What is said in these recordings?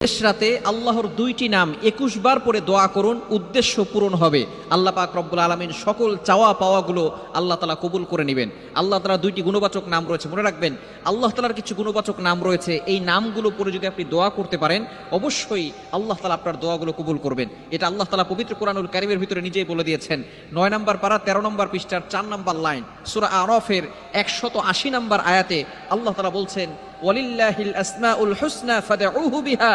শেষ রাতে আল্লাহর দুইটি নাম 21 বার পরে দোয়া করুন, উদ্দেশ্য পূরণ হবে। আল্লাহ পাক রব্বুল আলামিন সকল চাওয়া পাওয়াগুলো আল্লাহ তাআলা কবুল করে নেবেন। আল্লাহ তাআলার দুইটি গুণবাচক নাম রয়েছে, মনে রাখবেন আল্লাহ তাআলার কিছু গুণবাচক নাম রয়েছে, এই নামগুলো পরে যদি আপনি দোয়া করতে পারেন অবশ্যই আল্লাহ তাআলা আপনার দোয়াগুলো কবুল করবেন। এটা আল্লাহ তাআলা পবিত্র কোরআনুল কারীমের ভিতরে নিজেই বলে দিয়েছেন। 9 নম্বর পারা 13 নম্বর পৃষ্ঠার 4 নম্বর লাইন সূরা আরাফের 180 নম্বর আয়াতে আল্লাহ তাআলা বলছেন, ওয়ালিল্লাহিল আসমাউল হুসনা ফাদউহু বিহা।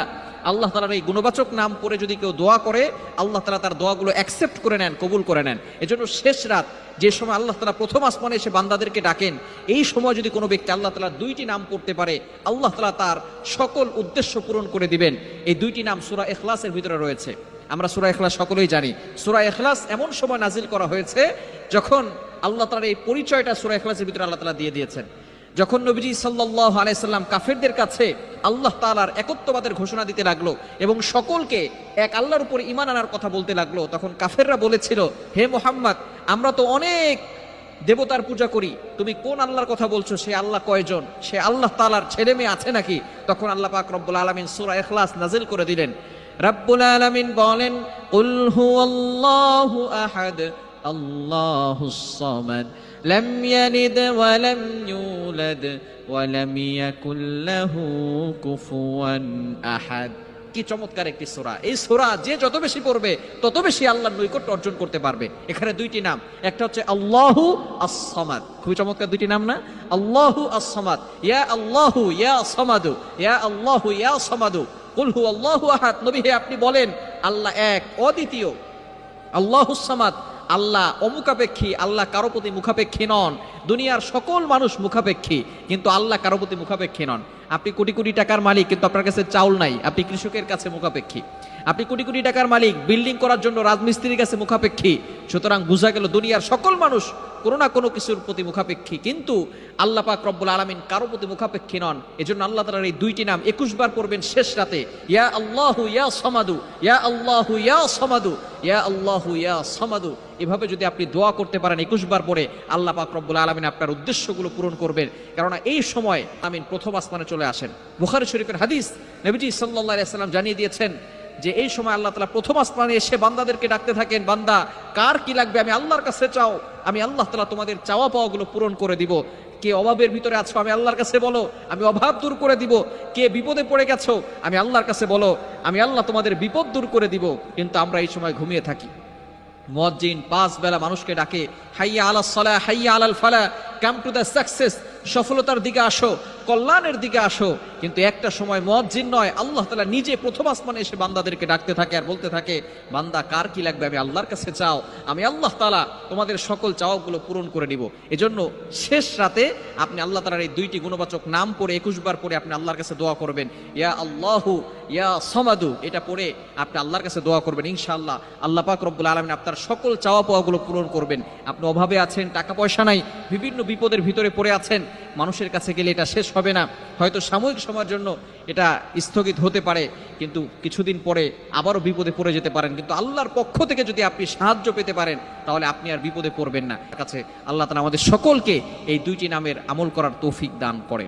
আল্লাহ তাআলার এই গুণবাচক নাম পড়ে যদি কেউ দোয়া করে আল্লাহ তাআলা তার দোয়াগুলো অ্যাকসেপ্ট করে নেন, কবুল করে নেন। এজন্য শেষ রাত যে সময় আল্লাহ তাআলা প্রথম আসমানে এসে বান্দাদেরকে ডাকেন, এই সময় যদি কোনো ব্যক্তি আল্লাহ তাআলার দুইটি নাম পড়তে পারে আল্লাহ তাআলা তার সকল উদ্দেশ্য পূরণ করে দিবেন। এই দুইটি নাম সূরা ইখলাসের ভিতরে রয়েছে। আমরা সূরা ইখলাস সকলেই জানি। সূরা ইখলাস এমন সময় নাজিল করা হয়েছে যখন আল্লাহ তাআলার এই পরিচয়টা সূরা ইখলাসের ভিতরে আল্লাহ তাআলা দিয়ে দিয়েছেন। যখন নবীজি সাল্লাল্লাহু আলাইহি সাল্লাম কাফেরদের কাছে আল্লাহ তাআলার একত্ববাদের ঘোষণা দিতে লাগলো এবং সকলকে এক আল্লাহর উপর ঈমান আনার কথা বলতে লাগলো, তখন কাফেররা বলেছিল, হে মুহাম্মদ, আমরা তো অনেক দেবতার পূজা করি, তুমি কোন আল্লাহর কথা বলছো? সে আল্লাহ কয়জন? সে আল্লাহ তাআলার ছেলে মেয়ে আছে নাকি? তখন আল্লাহ পাক রব্বুল আলামিন সূরা ইখলাস নাজিল করে দিলেন। রব্বুল আলামিন বলেন, কুল হুয়াল্লাহু আহাদ আল্লাহুস সামাদ লাম ইয়ালিদ ওয়া লাম ইউলাদ ওয়া লাম ইয়াকুল লাহু কুফুয়ান আহাদ। কি চমৎকার একটি সূরা! এই সূরা যে যত বেশি পড়বে তত বেশি আল্লাহর নৈকট্য অর্জন করতে পারবে। এখানে দুইটি নাম, একটা হচ্ছে আল্লাহু আস-সামাদ, খুবই চমৎকার দুইটি নাম না? আল্লাহু আস-সামাদ, ইয়া আল্লাহু ইয়া সামাদু, ইয়া আল্লাহু ইয়া সামাদু, কুল হুয়াল্লাহু আহাদ। নবী হে আপনি বলেন আল্লাহ এক, অদ্বিতীয়। আল্লাহুস সামাদ, আল্লাহ অমুখাপেক্ষী, আল্লাহ কারো প্রতি মুখাপেক্ষী নন। দুনিয়ার সকল মানুষ মুখাপেক্ষী, কিন্তু আল্লাহ কারো প্রতি মুখাপেক্ষী নন। আপনি কোটি কোটি টাকার মালিক, কিন্তু আপনার কাছে চাউল নাই, আপনি কৃষকের কাছে মুখাপেক্ষী। আপনি কোটি কোটি টাকার মালিক, বিল্ডিং করার জন্য রাজমিস্ত্রির কাছে মুখাপেক্ষী। সুতরাং বোঝা গেল দুনিয়ার সকল মানুষ কোনো না কোনো কিছুর প্রতি মুখাপেক্ষী, কিন্তু আল্লাহ পাক রব্বুল আলামিন কারো প্রতি মুখাপেক্ষী নন। এজন্য আল্লাহ তাআলার এই দুইটি নাম 21 বার পড়বেন শেষ রাতে, ইয়া আল্লাহু ইয়া সামাদু, ইয়া আল্লাহু ইয়া সামাদু, ইয়া আল্লাহু ইয়া সামাদু। এভাবে যদি আপনি দোয়া করতে পারেন 21 বার পরে, আল্লাহ পাক রব্বুল আলামিন আপনার উদ্দেশ্যগুলো পূরণ করবেন। কেননা এই সময় আমিন প্রথম আসমানে চলে আসেন। বুখারী শরীফের হাদিস, নবীজি সাল্লাল্লাহু আলাইহি ওয়াসাল্লাম জানিয়ে দিয়েছেন যে এই সময় আল্লাহ তাআলা প্রথম আসমানে এসে বান্দাদেরকে ডাকতে থাকেন, বান্দা কার কি লাগবে আমি আল্লাহর কাছে চাও, আমি আল্লাহ তাআলা তোমাদের চাওয়া পাওয়াগুলো পূরণ করে দিব। কে অভাবের ভিতরে আছো আমি আল্লাহর কাছে বলো, আমি অভাব দূর করে দিব। কে বিপদে পড়ে গেছো আমি আল্লাহর কাছে বলো, আমি আল্লাহ তোমাদের বিপদ দূর করে দিব। কিন্তু আমরা এই সময় ঘুমিয়ে থাকি। মুয়াজ্জিন 5 বেলা মানুষকে ডাকে, হাইয়া আলাস সালাহ হাইয়া আলাল ফালাহ, কাম টু দ্য সাকসেস, সফলতার দিকে আসো, কল্যাণের দিকে আসো। কিন্তু একটা সময় মুয়াজ্জিন নয়, আল্লাহ তাআলা নিজে প্রথম আসমানে এসে বান্দাদেরকে ডাকতে থাকে আর বলতে থাকে, বান্দা কার কি লাগবে আমি আল্লাহর কাছে চাও, আমি আল্লাহ তাআলা তোমাদের সকল চাওয়াগুলো পূরণ করে দিব। এজন্য শেষ রাতে আপনি আল্লাহ তাআলার এই দুইটি গুণবাচক নাম পড়ে 21 বার পরে আপনি আল্লাহর কাছে দোয়া করবেন, ইয়া আল্লাহু ইয়া সামাদু। এটা পড়ে আপনি আল্লাহর কাছে দোয়া করবেন, ইনশাআল্লাহ আল্লাহ পাক রব্বুল আলামিন আপনার সকল চাওয়া পাওয়াগুলো পূরণ করবেন। আপনি অভাবে আছেন, টাকা পয়সা নাই, বিভিন্ন বিপদের ভিতরে পড়ে আছেন, মানুষের কাছে গেলে এটা শেষ হবে না। হয়তো সাময়িক সময়ের জন্য এটা স্থগিত হতে পারে, কিন্তু কিছুদিন পরে আবারও বিপদে পড়ে যেতে পারেন। কিন্তু আল্লাহর পক্ষ থেকে যদি আপনি সাহায্য পেতে পারেন তাহলে আপনি আর বিপদে পড়বেন না। কাছে আল্লাহ তাআলা আমাদের সকলকে এই দুইটি নামের আমল করার তৌফিক দান করেন।